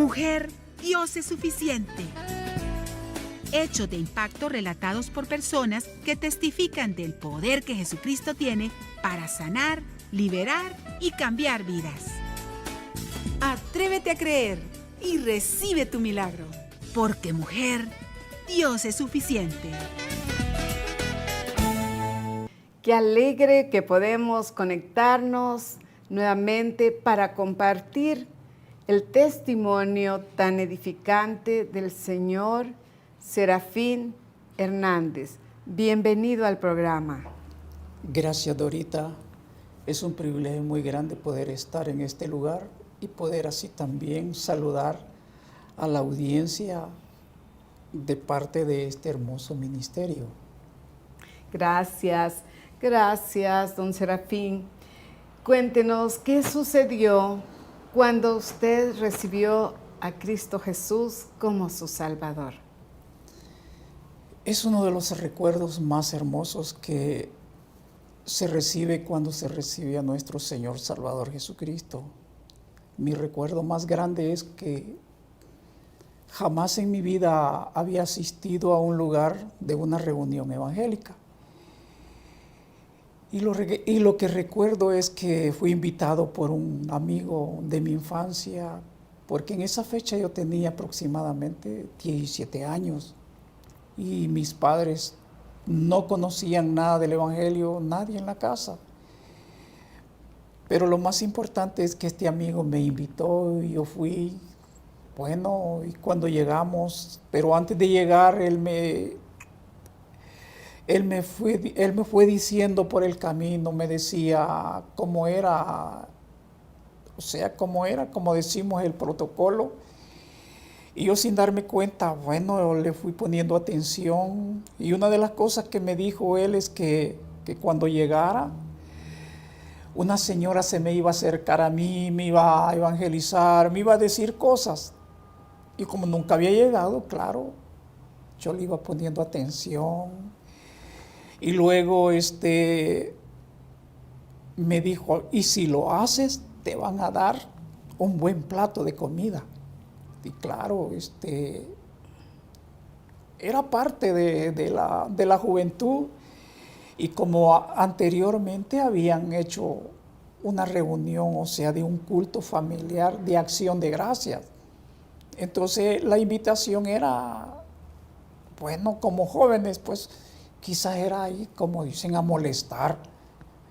Mujer, Dios es suficiente. Hechos de impacto relatados por personas que testifican del poder que Jesucristo tiene para sanar, liberar y cambiar vidas. Atrévete a creer y recibe tu milagro. Porque mujer, Dios es suficiente. Qué alegre que podemos conectarnos nuevamente para compartir el testimonio tan edificante del señor Serafín Hernández. Bienvenido al programa. Gracias, Dorita. Es un privilegio muy grande poder estar en este lugar y poder así también saludar a la audiencia de parte de este hermoso ministerio. Gracias, don Serafín. Cuéntenos, ¿qué sucedió cuando usted recibió a Cristo Jesús como su Salvador? Es uno de los recuerdos más hermosos que se recibe cuando se recibe a nuestro Señor Salvador Jesucristo. Mi recuerdo más grande es que jamás en mi vida había asistido a un lugar de una reunión evangélica. Y lo que recuerdo es que fui invitado por un amigo de mi infancia, porque en esa fecha yo tenía aproximadamente 17 años y mis padres no conocían nada del evangelio, nadie en la casa. Pero lo más importante es que este amigo me invitó y yo fui. Bueno, y cuando llegamos, pero antes de llegar, él me fue diciendo por el camino, me decía cómo era, como decimos, el protocolo. Y yo sin darme cuenta, bueno, le fui poniendo atención. Y una de las cosas que me dijo él es que cuando llegara, una señora se me iba a acercar a mí, me iba a evangelizar, me iba a decir cosas. Y como nunca había llegado, claro, yo le iba poniendo atención. Y luego me dijo, y si lo haces, te van a dar un buen plato de comida. Y claro, era parte de la juventud. Y como anteriormente habían hecho una reunión, o sea, de un culto familiar de acción de gracias. Entonces la invitación era, bueno, como jóvenes, pues quizás era ahí, como dicen, a molestar.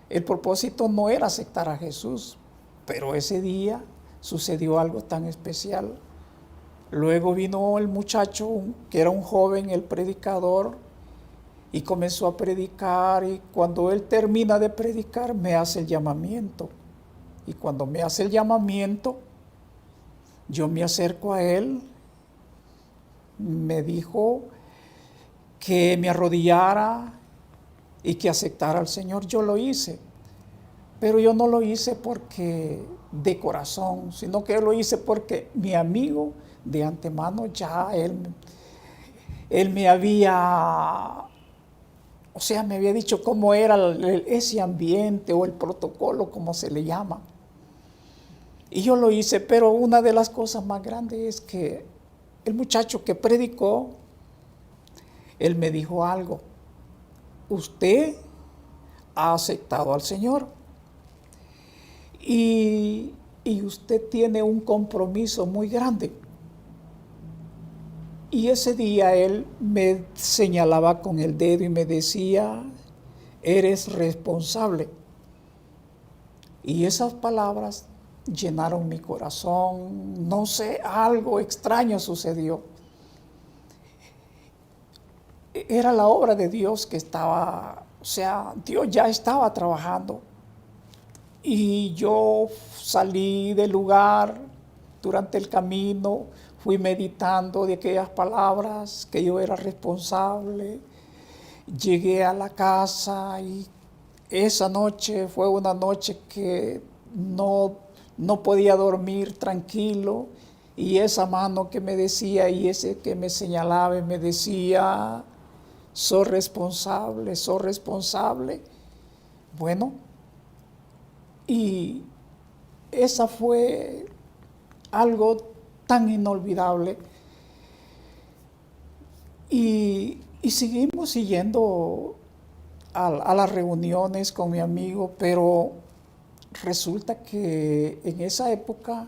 El propósito no era aceptar a Jesús, pero ese día sucedió algo tan especial. Luego vino el muchacho, que era un joven, el predicador, y comenzó a predicar, y cuando él termina de predicar, me hace el llamamiento. Y cuando me hace el llamamiento, yo me acerco a él, me dijo que me arrodillara y que aceptara al Señor. Yo lo hice, pero yo no lo hice porque de corazón, sino que lo hice porque mi amigo de antemano ya él me había, me había dicho cómo era ese ambiente o el protocolo, como se le llama. Y yo lo hice, pero una de las cosas más grandes es que el muchacho que predicó, él me dijo algo: usted ha aceptado al Señor y usted tiene un compromiso muy grande. Y ese día él me señalaba con el dedo y me decía, eres responsable. Y esas palabras llenaron mi corazón. No sé, algo extraño sucedió. Era la obra de Dios que estaba, Dios ya estaba trabajando. Y yo salí del lugar durante el camino, fui meditando de aquellas palabras, que yo era responsable. Llegué a la casa y esa noche fue una noche que no podía dormir tranquilo. Y esa mano que me decía y ese que me señalaba y me decía, sos responsable, sos responsable. Bueno, y esa fue algo tan inolvidable. Y seguimos siguiendo a las reuniones con mi amigo, pero resulta que en esa época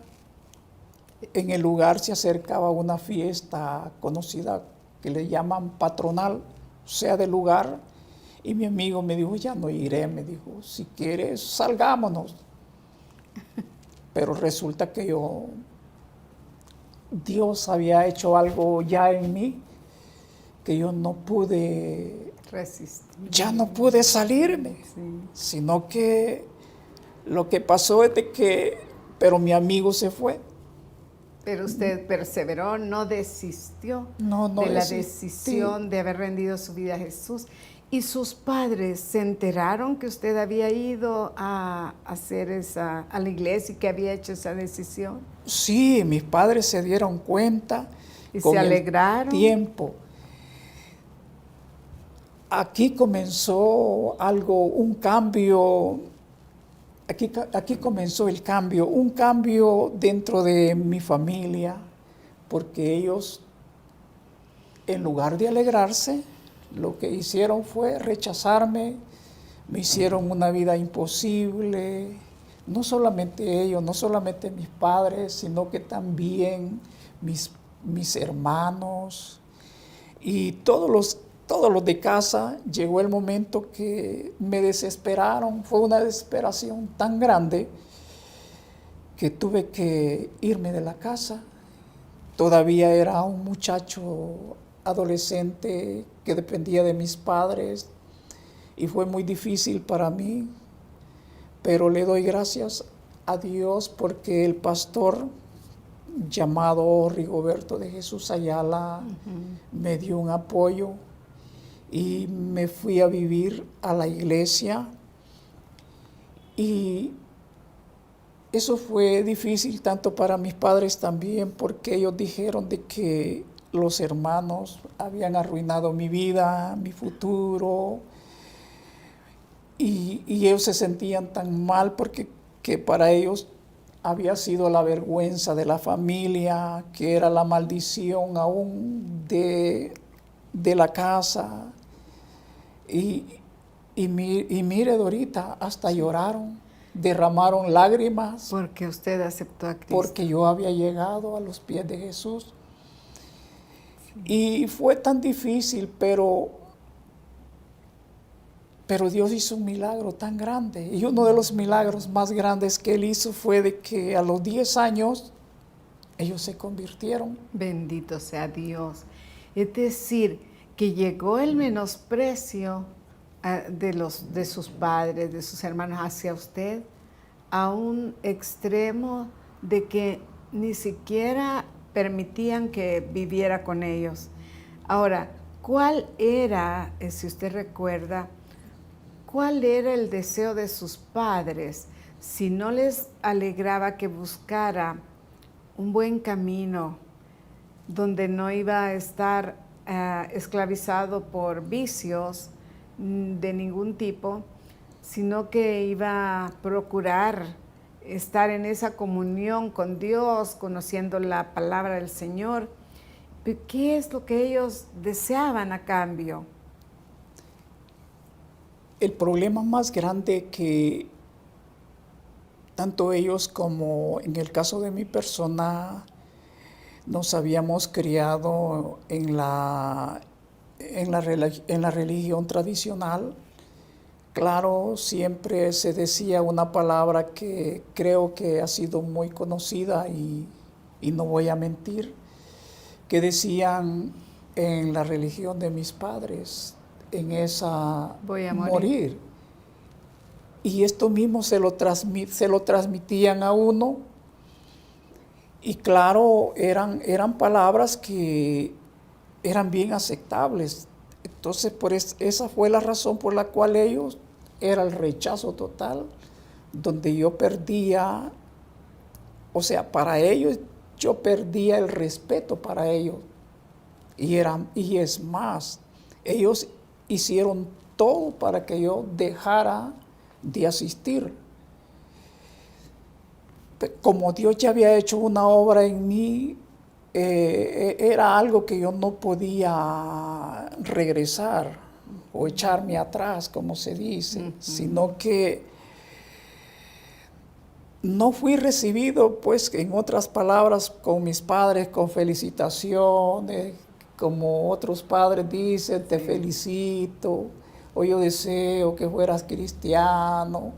en el lugar se acercaba una fiesta conocida que le llaman patronal, o sea, del lugar, y mi amigo me dijo, ya no iré, me dijo, si quieres, salgámonos. Pero resulta que Dios había hecho algo ya en mí, que yo no pude resistir. Ya no pude salirme, Sí. sino que lo que pasó es pero mi amigo se fue. Pero usted perseveró, no desistió No de la desistí. decisión de haber rendido su vida a Jesús. ¿Y sus padres se enteraron que usted había ido a la iglesia y que había hecho esa decisión? Sí, mis padres se dieron cuenta. ¿Y con se el alegraron? tiempo. Aquí comenzó un cambio. Aquí comenzó el cambio, un cambio dentro de mi familia, porque ellos, en lugar de alegrarse, lo que hicieron fue rechazarme, me hicieron una vida imposible, no solamente ellos, no solamente mis padres, sino que también mis hermanos y todos los de casa. Llegó el momento que me desesperaron, fue una desesperación tan grande que tuve que irme de la casa. Todavía era un muchacho adolescente que dependía de mis padres y fue muy difícil para mí, pero le doy gracias a Dios porque el pastor llamado Rigoberto de Jesús Ayala me dio un apoyo y me fui a vivir a la iglesia, y eso fue difícil tanto para mis padres también, porque ellos dijeron de que los hermanos habían arruinado mi vida, mi futuro, y ellos se sentían tan mal porque que para ellos había sido la vergüenza de la familia, que era la maldición aún de la casa. Y mire, Dorita, hasta lloraron, derramaron lágrimas. Porque usted aceptó a Cristo. Porque yo había llegado a los pies de Jesús. Sí. Y fue tan difícil, pero Dios hizo un milagro tan grande. Y uno de los milagros más grandes que Él hizo fue de que a los 10 años ellos se convirtieron. Bendito sea Dios. Es decir, que llegó el menosprecio de sus padres, de sus hermanos hacia usted, a un extremo de que ni siquiera permitían que viviera con ellos. Ahora, ¿cuál era, si usted recuerda, cuál era el deseo de sus padres si no les alegraba que buscara un buen camino donde no iba a estar esclavizado por vicios de ningún tipo, sino que iba a procurar estar en esa comunión con Dios, conociendo la palabra del Señor? ¿Qué es lo que ellos deseaban a cambio? El problema más grande que tanto ellos como en el caso de mi persona nos habíamos criado en la religión tradicional. Claro, siempre se decía una palabra que creo que ha sido muy conocida y no voy a mentir, que decían en la religión de mis padres, en esa voy a morir. Y esto mismo se lo transmitían a uno. Y claro, eran palabras que eran bien aceptables. Entonces, esa fue la razón por la cual ellos, era el rechazo total, donde yo perdía, o sea, para ellos, yo perdía el respeto para ellos. Y es más, ellos hicieron todo para que yo dejara de asistir. Como Dios ya había hecho una obra en mí, era algo que yo no podía regresar o echarme atrás, como se dice, sino que no fui recibido, pues, en otras palabras, con mis padres, con felicitaciones, como otros padres dicen, te felicito, o yo deseo que fueras cristiano,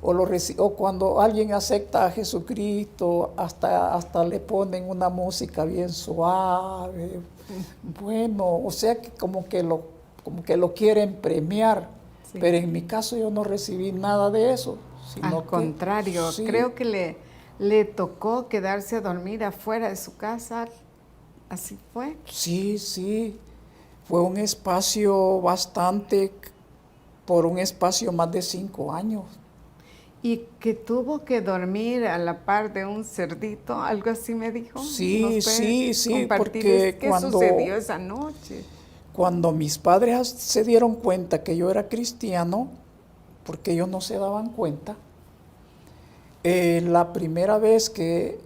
o cuando alguien acepta a Jesucristo, hasta le ponen una música bien suave. Bueno, o sea que como que lo quieren premiar, pero en mi caso yo no recibí nada de eso. Al contrario, sí, creo que le tocó quedarse a dormir afuera de su casa. ¿Así fue? Sí, fue un espacio por un espacio más de 5 años. Y que tuvo que dormir a la par de un cerdito, algo así me dijo. Sí, sí, porque ¿qué sucedió esa noche? Cuando mis padres se dieron cuenta que yo era cristiano, porque ellos no se daban cuenta, la primera vez que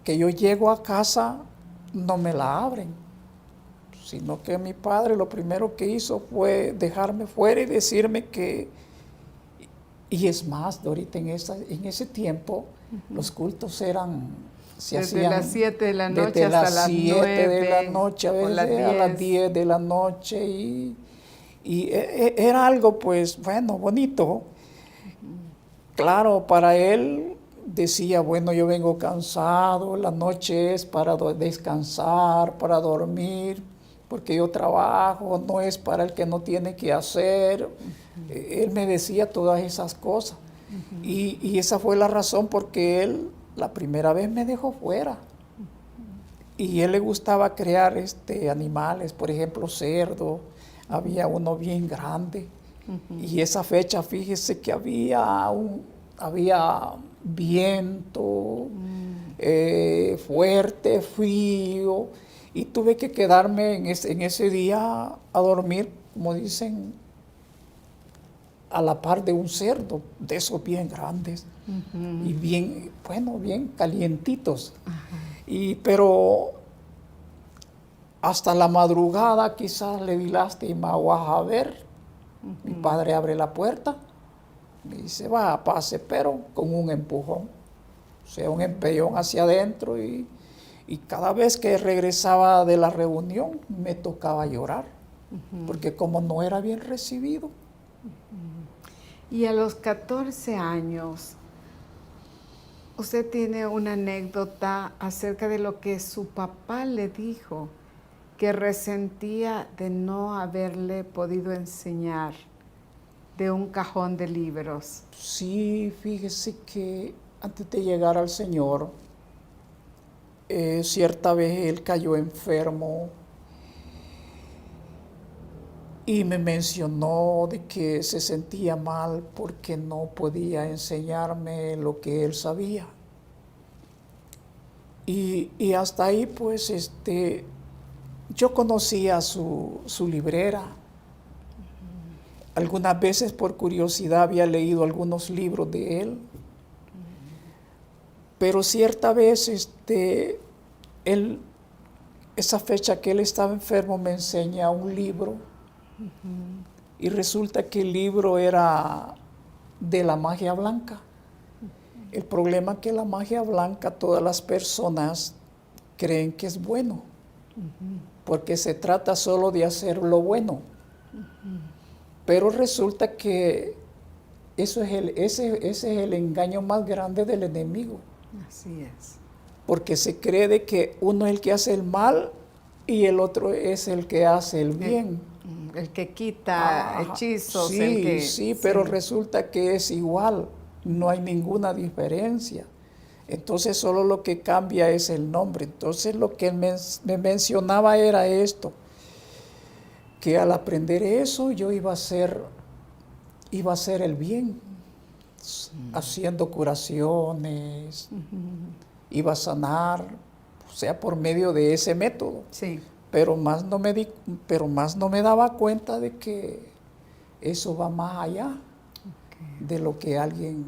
yo llego a casa no me la abren, sino que mi padre lo primero que hizo fue dejarme fuera y decirme que, y es más, ahorita en ese tiempo los cultos se desde hacían las 7 de la noche desde hasta las las 7 9 de la noche, a veces a las 10 de la noche, y era algo, pues, bueno, bonito. Claro, para él decía, bueno, yo vengo cansado, la noche es para descansar, para dormir, porque yo trabajo, no es para el que no tiene que hacer. Él me decía todas esas cosas. Y esa fue la razón porque él la primera vez me dejó fuera. Y a él le gustaba crear animales, por ejemplo, cerdo. Había uno bien grande. Y esa fecha, fíjese que había viento fuerte, frío, y tuve que quedarme en ese día a dormir, como dicen, a la par de un cerdo, de esos bien grandes y bien calientitos. Pero hasta la madrugada quizás le di lástima a ver. Mi padre abre la puerta, me dice, pase, pero con un empujón, o sea, un empellón hacia adentro, y cada vez que regresaba de la reunión me tocaba llorar, porque como no era bien recibido. Y a los 14 años, usted tiene una anécdota acerca de lo que su papá le dijo, que resentía de no haberle podido enseñar de un cajón de libros. Sí, fíjese que antes de llegar al Señor, cierta vez él cayó enfermo y me mencionó de que se sentía mal porque no podía enseñarme lo que él sabía. Y hasta ahí, pues, yo conocía su librera. Algunas veces por curiosidad había leído algunos libros de él. Pero cierta vez, esa fecha que él estaba enfermo, me enseña un libro. Y resulta que el libro era de la magia blanca. El problema es que la magia blanca, todas las personas creen que es bueno, porque se trata solo de hacer lo bueno. Pero resulta que ese es el engaño más grande del enemigo. Así es. Porque se cree de que uno es el que hace el mal y el otro es el que hace el bien. El que quita hechizos. Sí, pero resulta que es igual, no hay ninguna diferencia. Entonces solo lo que cambia es el nombre. Entonces lo que él me mencionaba era esto, que al aprender eso yo iba a hacer el bien, haciendo curaciones, iba a sanar, o sea, por medio de ese método. Sí. Pero más no me daba cuenta de que eso va más allá de lo que alguien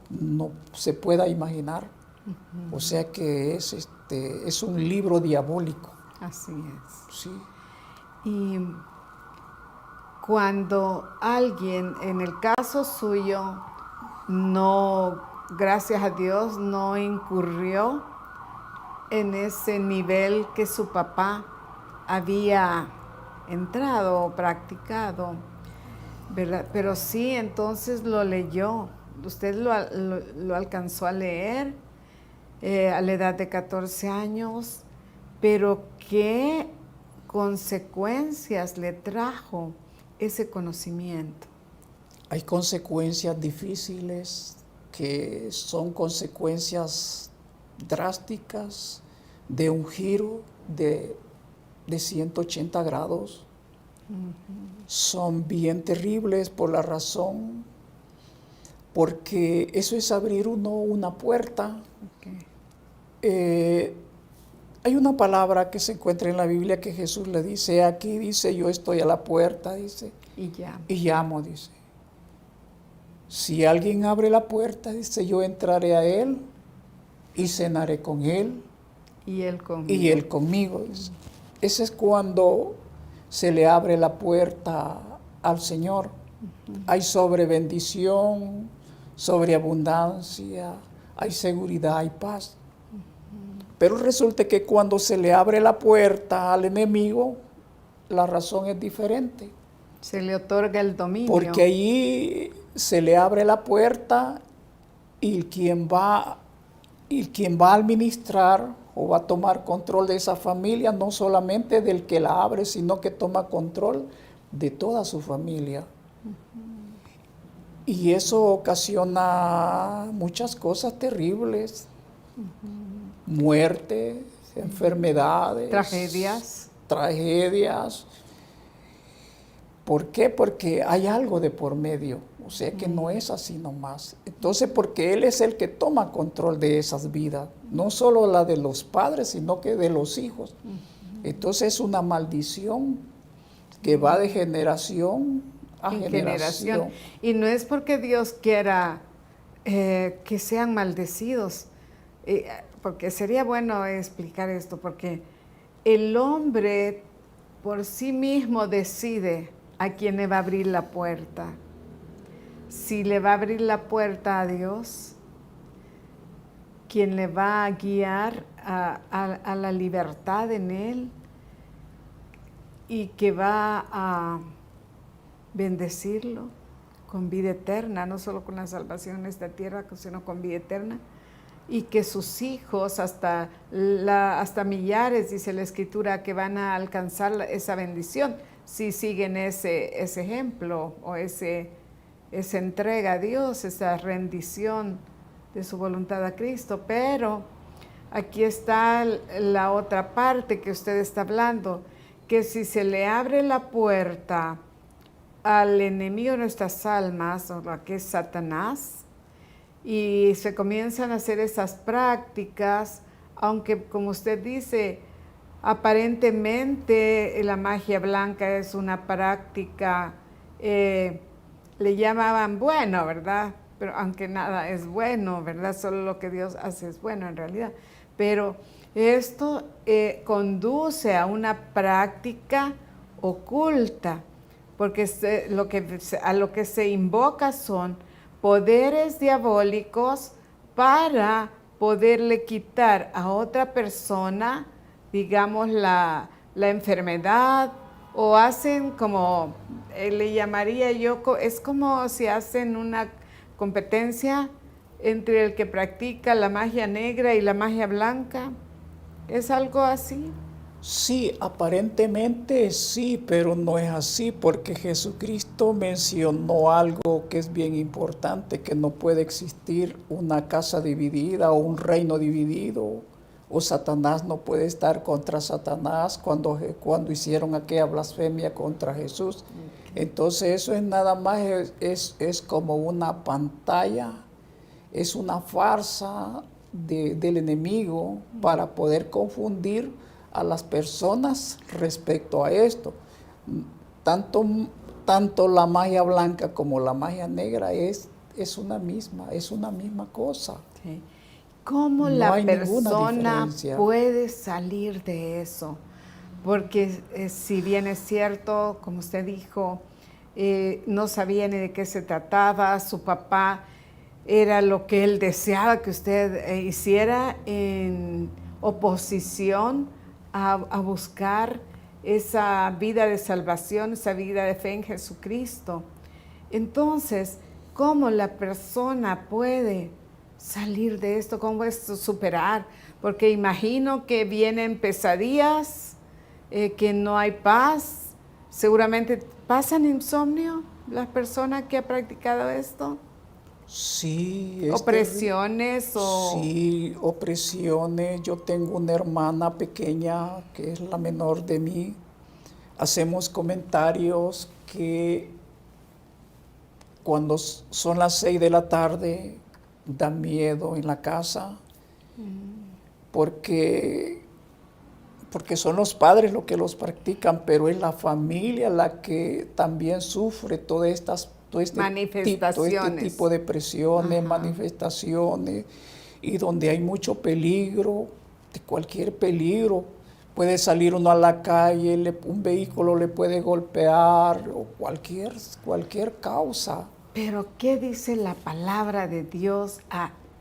no se pueda imaginar. O sea que es es un libro diabólico. Así es. Sí. Y cuando alguien, en el caso suyo, no, gracias a Dios, no incurrió en ese nivel que su papá había entrado o practicado, ¿verdad? Pero sí, entonces lo leyó. Usted lo alcanzó a leer a la edad de 14 años, pero ¿qué consecuencias le trajo ese conocimiento? Hay consecuencias difíciles que son consecuencias drásticas de un giro de 180 grados. Son bien terribles por la razón, porque eso es abrir una puerta. Okay. Hay una palabra que se encuentra en la Biblia que Jesús le dice, aquí dice, yo estoy a la puerta, dice, y llamo, dice. Si alguien abre la puerta, dice, yo entraré a él y cenaré con él. Y él conmigo. Y él conmigo. Dice. Ese es cuando se le abre la puerta al Señor. Hay sobrebendición, sobreabundancia, hay seguridad, hay paz. Pero resulta que cuando se le abre la puerta al enemigo, la razón es diferente. Se le otorga el dominio. Porque allí se le abre la puerta y quien va a administrar o va a tomar control de esa familia, no solamente del que la abre, sino que toma control de toda su familia. Y eso ocasiona muchas cosas terribles. Muerte, enfermedades. Tragedias. ¿Por qué? Porque hay algo de por medio. O sea que no es así nomás. Entonces, porque Él es el que toma control de esas vidas. No solo la de los padres, sino que de los hijos. Entonces es una maldición que va de generación a generación. Y no es porque Dios quiera que sean maldecidos. Porque sería bueno explicar esto, porque el hombre por sí mismo decide a quién le va a abrir la puerta. Si le va a abrir la puerta a Dios, quien le va a guiar a la libertad en Él y que va a bendecirlo con vida eterna, no solo con la salvación en esta tierra, sino con vida eterna. Y que sus hijos, hasta millares, dice la Escritura, que van a alcanzar esa bendición si siguen ese ejemplo o esa entrega a Dios, esa rendición de su voluntad a Cristo. Pero aquí está la otra parte que usted está hablando, que si se le abre la puerta al enemigo de nuestras almas, o lo que es Satanás, y se comienzan a hacer esas prácticas, aunque como usted dice, aparentemente la magia blanca es una práctica, le llamaban bueno, ¿verdad? Pero aunque nada es bueno, ¿verdad? Solo lo que Dios hace es bueno en realidad. Pero esto conduce a una práctica oculta, porque a lo que se invoca son poderes diabólicos para poderle quitar a otra persona, digamos, la enfermedad, o hacen como, le llamaría yo, es como si hacen una competencia entre el que practica la magia negra y la magia blanca. ¿Es algo así? Sí, aparentemente sí, pero no es así, porque Jesucristo mencionó algo que es bien importante, que no puede existir una casa dividida o un reino dividido, o Satanás no puede estar contra Satanás cuando hicieron aquella blasfemia contra Jesús. Entonces eso es nada más, es como una pantalla, es una farsa del enemigo para poder confundir a las personas respecto a esto. Tanto la magia blanca como la magia negra es una misma cosa. Sí. ¿Cómo No la hay ninguna persona diferencia. puede salir de eso? Porque si bien es cierto, como usted dijo, no sabía ni de qué se trataba, su papá era lo que él deseaba que usted hiciera en oposición a buscar esa vida de salvación, esa vida de fe en Jesucristo. Entonces, ¿cómo la persona puede salir de esto? ¿Cómo puede superar? Porque imagino que vienen pesadillas, que no hay paz. Seguramente pasan insomnio las personas que han practicado esto. Sí, es Opresiones o... sí, opresiones. Yo tengo una hermana pequeña que es la menor de mí. Hacemos comentarios que cuando son las 6 de la tarde da miedo en la casa porque son los padres los que los practican, pero es la familia la que también sufre todo este tipo de presiones, manifestaciones, y donde hay mucho peligro, de cualquier peligro. Puede salir uno a la calle, un vehículo le puede golpear, o cualquier causa. Pero, ¿qué dice la palabra de Dios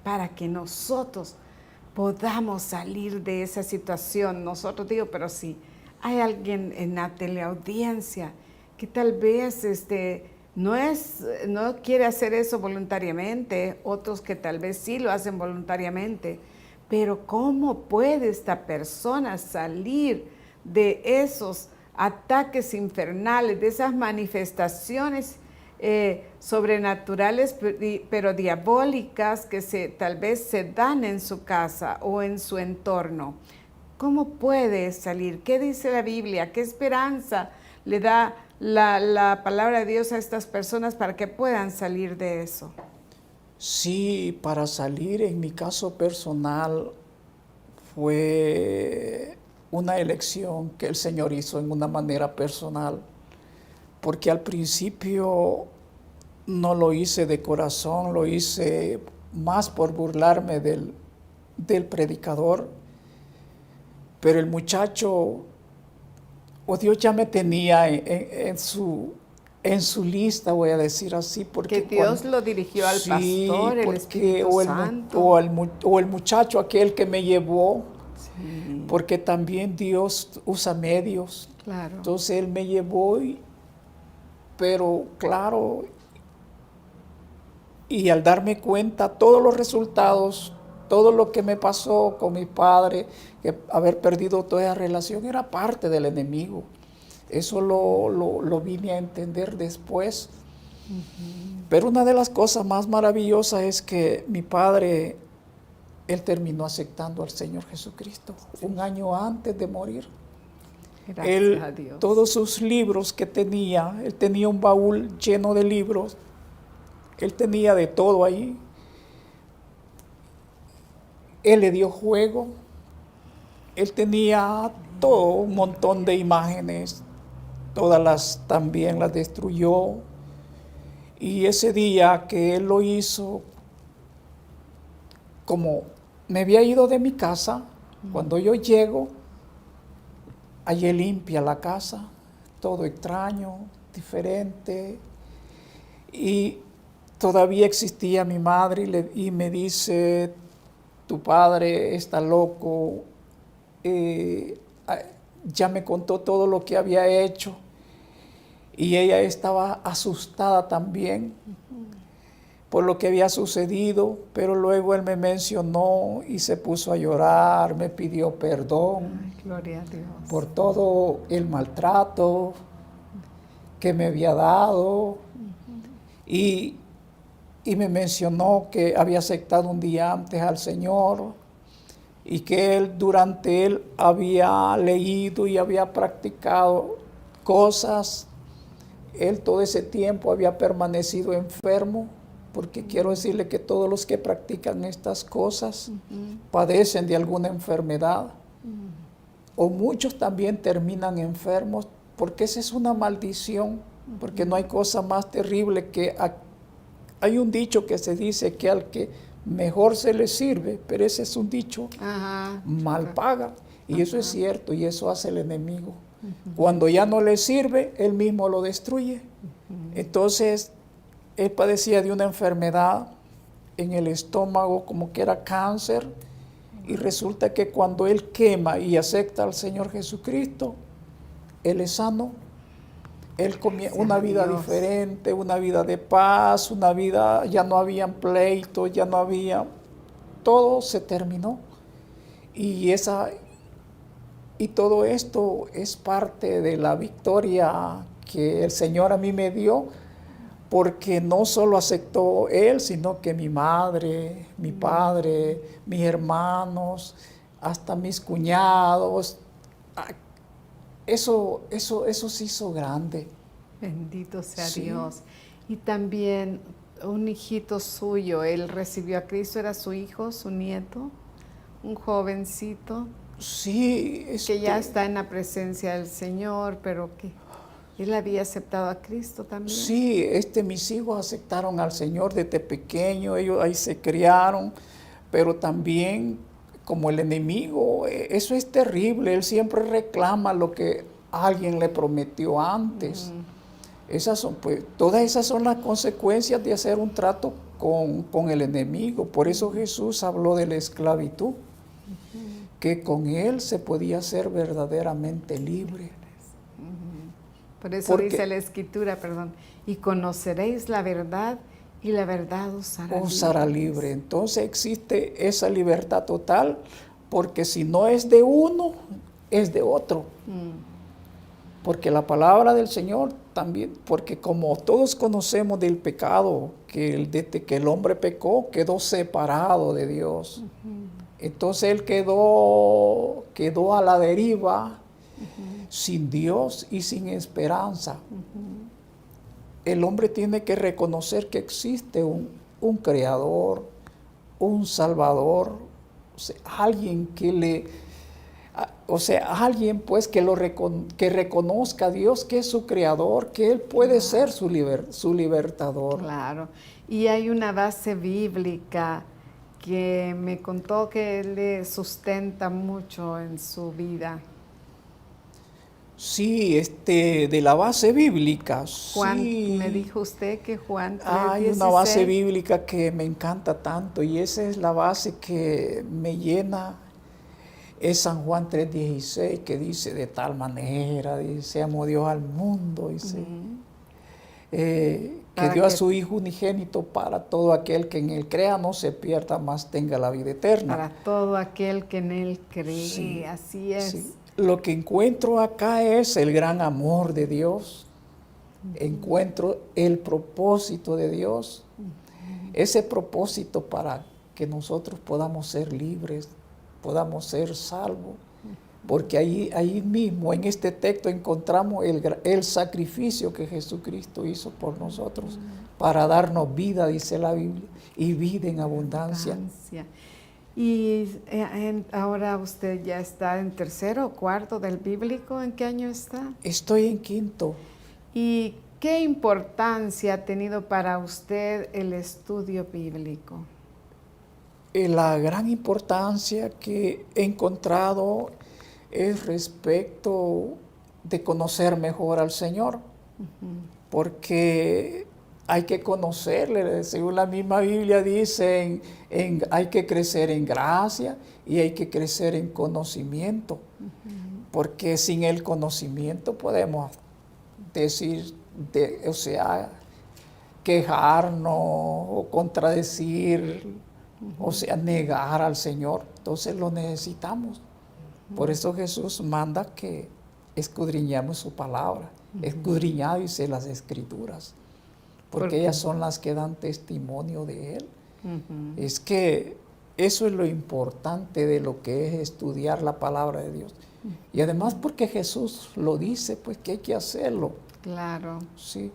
para que nosotros podamos salir de esa situación? Nosotros digo, pero si hay alguien en la teleaudiencia que tal vez no quiere hacer eso voluntariamente, otros que tal vez sí lo hacen voluntariamente, pero ¿cómo puede esta persona salir de esos ataques infernales, de esas manifestaciones sobrenaturales pero diabólicas que tal vez se dan en su casa o en su entorno? ¿Cómo puede salir? ¿Qué dice la Biblia? ¿Qué esperanza le da la palabra de Dios a estas personas para que puedan salir de eso? Sí, para salir, en mi caso personal, fue una elección que el Señor hizo en una manera personal, porque al principio no lo hice de corazón, lo hice más por burlarme del predicador, pero el muchacho, Dios ya me tenía en su lista, voy a decir así, porque que Dios lo dirigió al pastor, el Espíritu Santo. O el muchacho aquel que me llevó, porque también Dios usa medios. Claro. Entonces Él me llevó, pero claro, y al darme cuenta todos los resultados, todo lo que me pasó con mi padre, que haber perdido toda esa relación era parte del enemigo. Eso lo vine a entender después. Pero una de las cosas más maravillosas es que mi padre, él terminó aceptando al Señor Jesucristo un año antes de morir. Gracias a Dios. Todos sus libros que tenía, él tenía un baúl lleno de libros, él tenía de todo ahí. Él le dio juego, él tenía todo, un montón de imágenes, también las destruyó. Y ese día que él lo hizo, como me había ido de mi casa, cuando yo llego, hallé limpia la casa, todo extraño, diferente, y todavía existía mi madre y me dice: tu padre está loco, ya me contó todo lo que había hecho. Y ella estaba asustada también por lo que había sucedido, pero luego él me mencionó y se puso a llorar, me pidió perdón. Ay, gloria a Dios. Por todo el maltrato que me había dado. Y me mencionó que había aceptado un día antes al Señor y que durante él había leído y había practicado cosas. Él todo ese tiempo había permanecido enfermo, porque quiero decirle que todos los que practican estas cosas padecen de alguna enfermedad, o muchos también terminan enfermos, porque esa es una maldición, porque no hay cosa más terrible que... Hay un dicho que se dice que al que mejor se le sirve, pero ese es un dicho, Ajá. mal paga. Y eso es cierto, y eso hace el enemigo. Cuando ya no le sirve, él mismo lo destruye. Entonces, él padecía de una enfermedad en el estómago, como que era cáncer, y resulta que cuando él quema y acepta al Señor Jesucristo, él es sano. Él comienza una vida diferente, una vida de paz, una vida, ya no habían pleitos, ya no había, todo se terminó. Y todo esto es parte de la victoria que el Señor a mí me dio, porque no solo aceptó Él, sino que mi madre, mi padre, mis hermanos, hasta mis cuñados. Eso se hizo grande. Bendito sea Sí. Dios. Y también un hijito suyo, él recibió a Cristo, era su hijo, su nieto, un jovencito Sí, que ya está en la presencia del Señor, pero que él había aceptado a Cristo también. Sí, mis hijos aceptaron al Señor desde pequeño, ellos ahí se criaron, pero también como el enemigo, eso es terrible, él siempre reclama lo que alguien le prometió antes. Todas esas son las consecuencias de hacer un trato con el enemigo. Por eso Jesús habló de la esclavitud, que con él se podía ser verdaderamente libre. Por eso dice la Escritura, y conoceréis la verdad, y la verdad os hará libre. Entonces existe esa libertad total, porque si no es de uno, es de otro. Porque la palabra del Señor también, porque como todos conocemos del pecado, que desde que el hombre pecó, quedó separado de Dios. Entonces él quedó a la deriva, sin Dios y sin esperanza. El hombre tiene que reconocer que existe un creador, un salvador, alguien alguien pues que reconozca a Dios, que es su creador, que él puede ser su libertador. Claro, y hay una base bíblica que me contó que él le sustenta mucho en su vida. Sí, de la base bíblica. Juan, sí. me dijo usted que Juan 3:16. Hay una base bíblica que me encanta tanto, y esa es la base que me llena. Es San Juan 3:16, que dice: de tal manera, dice, amó Dios al mundo, dice, que dio a su Hijo unigénito para todo aquel que en él crea, no se pierda, mas tenga la vida eterna. Para todo aquel que en él cree, Sí, así es. Sí. Lo que encuentro acá es el gran amor de Dios. Encuentro el propósito de Dios. Ese propósito para que nosotros podamos ser libres, podamos ser salvos. Porque ahí mismo, en este texto, encontramos el sacrificio que Jesucristo hizo por nosotros, para darnos vida, dice la Biblia, y vida en abundancia. Y ahora usted ya está en tercero o cuarto del bíblico. ¿En qué año está? Estoy en quinto. ¿Y qué importancia ha tenido para usted el estudio bíblico? La gran importancia que he encontrado es respecto de conocer mejor al Señor, porque hay que conocerle, según la misma Biblia dice, hay que crecer en gracia y hay que crecer en conocimiento, porque sin el conocimiento podemos decir, quejarnos o contradecir, negar al Señor. Entonces lo necesitamos. Por eso Jesús manda que escudriñemos su palabra, escudriñad, dice, las Escrituras, porque ellas son las que dan testimonio de Él. Es que eso es lo importante de lo que es estudiar la palabra de Dios. Y además porque Jesús lo dice, pues que hay que hacerlo. Claro. Sí.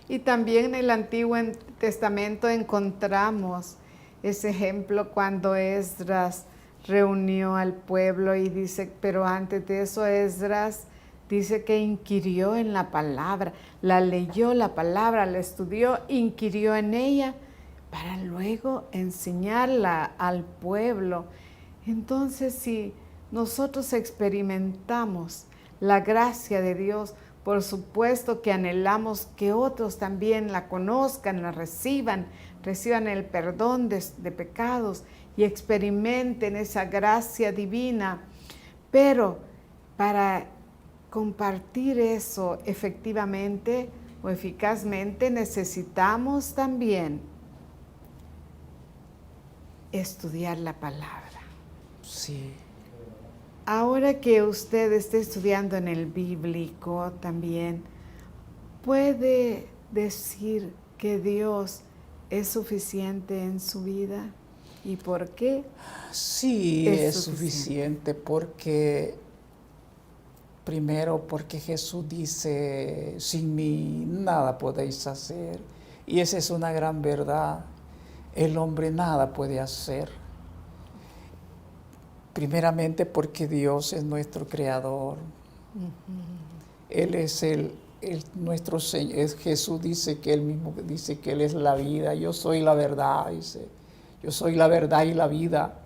Y también en el Antiguo Testamento encontramos ese ejemplo cuando Esdras reunió al pueblo y dice, pero antes de eso Esdras dice que inquirió en la palabra, la leyó la palabra, la estudió, inquirió en ella, para luego enseñarla al pueblo. Entonces, si nosotros experimentamos la gracia de Dios, por supuesto que anhelamos que otros también la conozcan, la reciban el perdón de pecados y experimenten esa gracia divina. Pero para compartir eso efectivamente o eficazmente necesitamos también estudiar la palabra. Sí. Ahora que usted esté estudiando en el bíblico también, ¿puede decir que Dios es suficiente en su vida? ¿Y por qué? Sí, es suficiente porque, primero, porque Jesús dice, sin mí nada podéis hacer. Y esa es una gran verdad. El hombre nada puede hacer. Primeramente porque Dios es nuestro creador. Él es nuestro Señor. Jesús dice que Él mismo dice que Él es la vida. Yo soy la verdad, dice. Yo soy la verdad y la vida.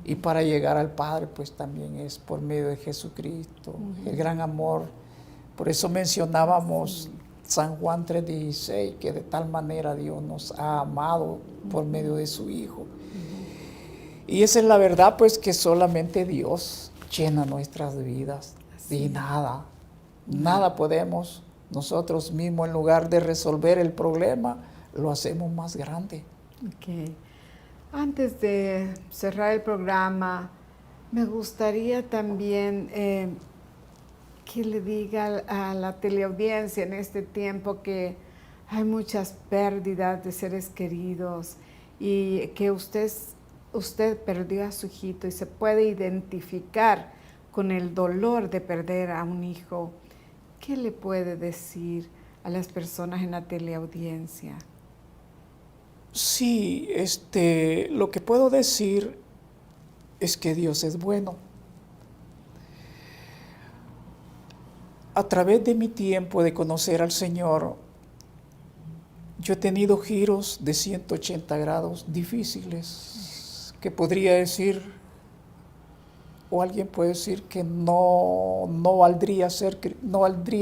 Y para llegar al Padre, pues también es por medio de Jesucristo. El gran amor. Por eso mencionábamos San Juan 3:16, que de tal manera Dios nos ha amado por medio de su Hijo. Y esa es la verdad, pues que solamente Dios llena nuestras vidas. Y nada podemos nosotros mismos, en lugar de resolver el problema, lo hacemos más grande. Okay. Antes de cerrar el programa, me gustaría también que le diga a la teleaudiencia en este tiempo que hay muchas pérdidas de seres queridos y que usted perdió a su hijito y se puede identificar con el dolor de perder a un hijo. ¿Qué le puede decir a las personas en la teleaudiencia? Sí, lo que puedo decir es que Dios es bueno. A través de mi tiempo de conocer al Señor, yo he tenido giros de 180 grados difíciles, que podría decir, o alguien puede decir que no valdría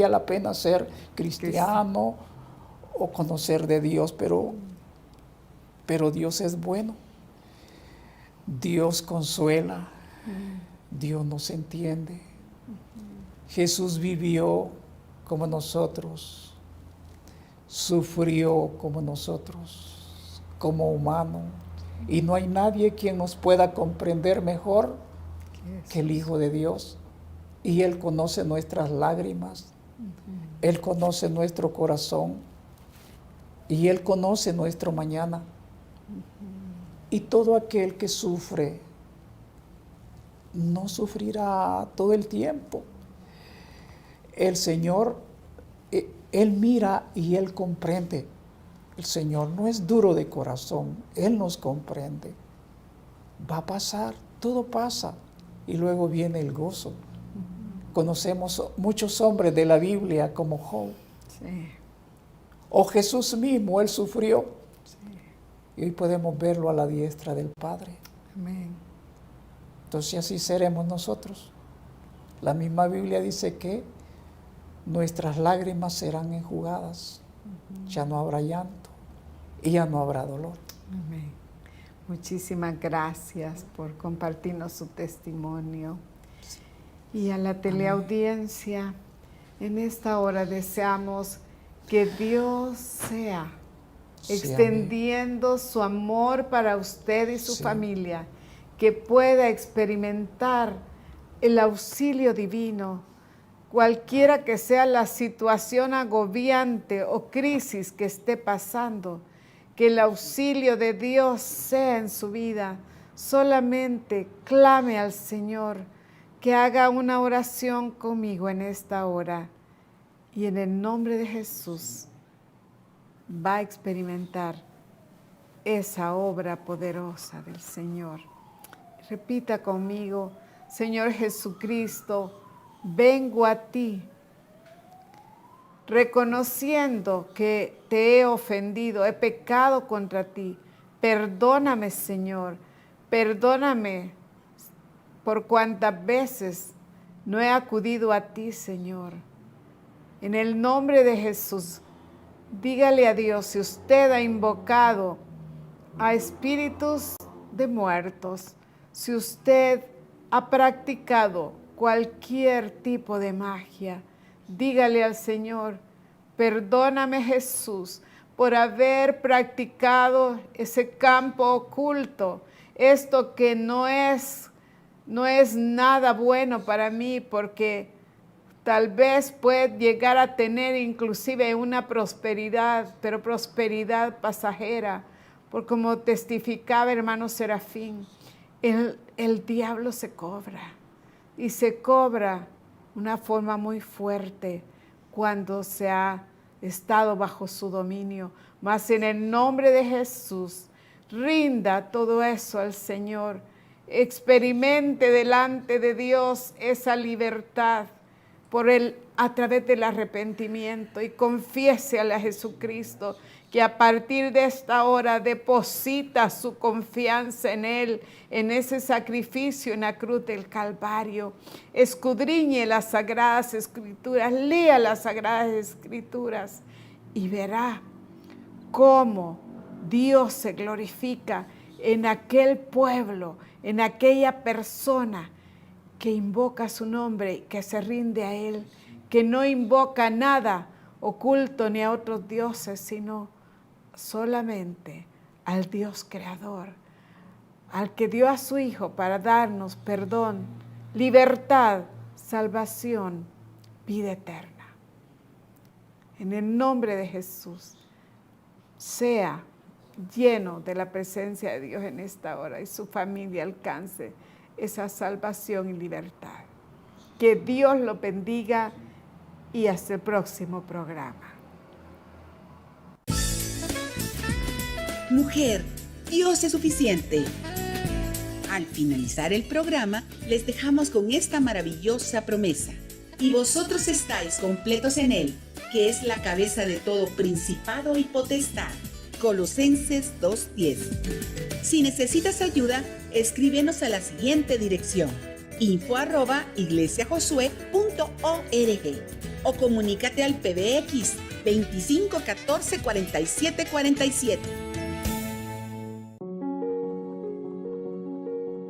la pena ser cristiano o conocer de Dios, pero Dios es bueno. Dios consuela, Dios nos entiende. Jesús vivió como nosotros, sufrió como nosotros, como humano, y no hay nadie quien nos pueda comprender mejor que el Hijo de Dios. Y Él conoce nuestras lágrimas, Él conoce nuestro corazón, y Él conoce nuestro mañana. Y todo aquel que sufre no sufrirá todo el tiempo. El Señor, Él mira y Él comprende. El Señor no es duro de corazón, Él nos comprende. Va a pasar, todo pasa, y luego viene el gozo. Conocemos muchos hombres de la Biblia como Job. Sí. O Jesús mismo, Él sufrió. Sí. Y hoy podemos verlo a la diestra del Padre. Amén. Entonces así seremos nosotros. La misma Biblia dice que nuestras lágrimas serán enjugadas. Ya no habrá llanto y ya no habrá dolor. Amén. Muchísimas gracias por compartirnos su testimonio. Y a la teleaudiencia, en esta hora deseamos que Dios sea extendiendo su amor para usted y su familia, que pueda experimentar el auxilio divino, cualquiera que sea la situación agobiante o crisis que esté pasando, que el auxilio de Dios sea en su vida. Solamente clame al Señor, que haga una oración conmigo en esta hora, y en el nombre de Jesús va a experimentar esa obra poderosa del Señor. Repita conmigo: Señor Jesucristo, vengo a ti reconociendo que te he ofendido, he pecado contra ti. Perdóname, Señor, perdóname por cuantas veces no he acudido a ti, Señor. En el nombre de Jesús, dígale a Dios si usted ha invocado a espíritus de muertos, si usted ha practicado cualquier tipo de magia, dígale al Señor, perdóname, Jesús, por haber practicado ese campo oculto, esto que no es nada bueno para mí, porque tal vez puede llegar a tener inclusive una prosperidad, pero prosperidad pasajera, por como testificaba hermano Serafín, el diablo se cobra, y se cobra una forma muy fuerte cuando se ha estado bajo su dominio. Mas en el nombre de Jesús, rinda todo eso al Señor. Experimente delante de Dios esa libertad a través del arrepentimiento, y confiésele a Jesucristo que a partir de esta hora deposita su confianza en Él, en ese sacrificio en la cruz del Calvario. Escudriñe las Sagradas Escrituras, lea las Sagradas Escrituras y verá cómo Dios se glorifica en aquel pueblo, en aquella persona que invoca su nombre, que se rinde a Él, que no invoca nada oculto ni a otros dioses, sino solamente al Dios creador, al que dio a su Hijo para darnos perdón, libertad, salvación, vida eterna. En el nombre de Jesús, sea lleno de la presencia de Dios en esta hora y su familia alcance esa salvación y libertad. Que Dios lo bendiga y hasta el próximo programa. Mujer, Dios es suficiente. Al finalizar el programa, les dejamos con esta maravillosa promesa. Y vosotros estáis completos en Él, que es la cabeza de todo principado y potestad. Colosenses 2:10. Si necesitas ayuda, escríbenos a la siguiente dirección: info@iglesiajosué.org o comunícate al PBX 25 14 47 47.